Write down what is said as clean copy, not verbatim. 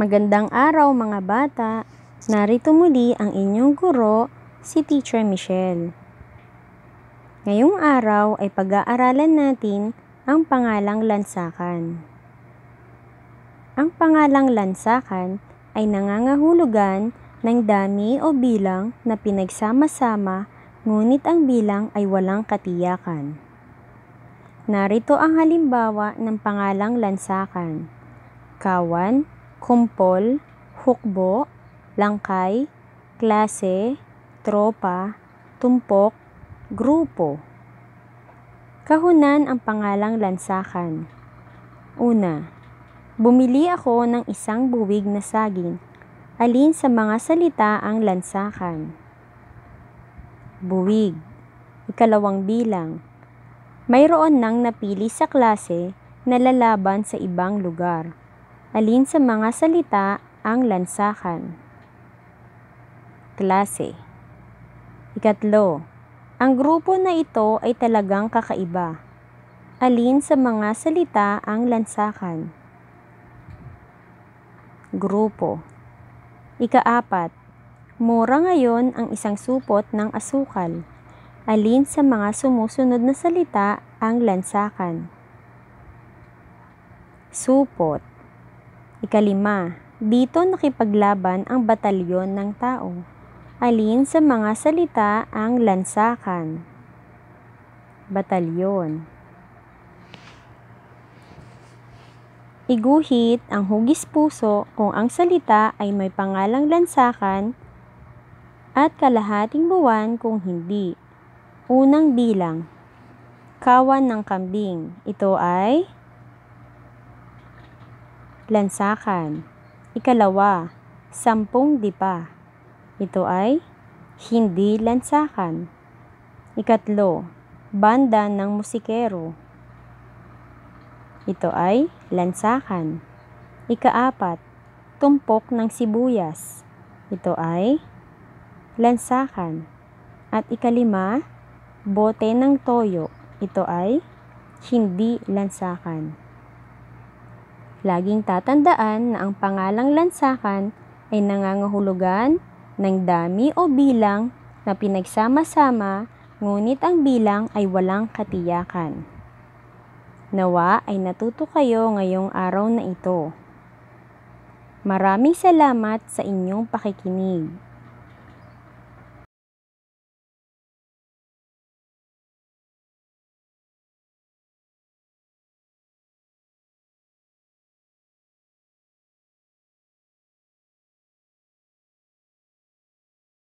Magandang araw mga bata! Narito muli ang inyong guro, si Teacher Michelle. Ngayong araw ay pag-aaralan natin ang pangalang lansakan. Ang pangalang lansakan ay nangangahulugan ng dami o bilang na pinagsama-sama, ngunit ang bilang ay walang katiyakan. Narito ang halimbawa ng pangalang lansakan: kawan, kumpol, hukbo, langkay, klase, tropa, tumpok, grupo. Kahunan ang pangalang lansakan. Una, bumili ako ng isang buwig na saging. Alin sa mga salita ang lansakan? Buwig. Ikalawang bilang. Mayroon nang napili sa klase na lalaban sa ibang lugar. Alin sa mga salita ang lansakan? Klase. Ikatlo, ang grupo na ito ay talagang kakaiba. Alin sa mga salita ang lansakan? Grupo. Ikaapat, mura ngayon ang isang supot ng asukal. Alin sa mga sumusunod na salita ang lansakan? Supot. Ikalima, dito nakipaglaban ang batalyon ng tao. Alin sa mga salita ang lansakan? Batalyon. Iguhit ang hugis puso kung ang salita ay may pangalang lansakan at kalahating buwan kung hindi. Unang bilang, kawan ng kambing. Ito ay lansakan. Ikalawa, 10 dipa. Ito ay hindi lansakan. Ikatlo, banda ng musikero. Ito ay lansakan. Ikaapat, tumpok ng sibuyas. Ito ay lansakan. At ikalima, bote ng toyo. Ito ay hindi lansakan. Laging tatandaan na ang pangalang lansakan ay nangangahulugan ng dami o bilang na pinagsama-sama, ngunit ang bilang ay walang katiyakan. Nawa ay natuto kayo ngayong araw na ito. Maraming salamat sa inyong pakikinig.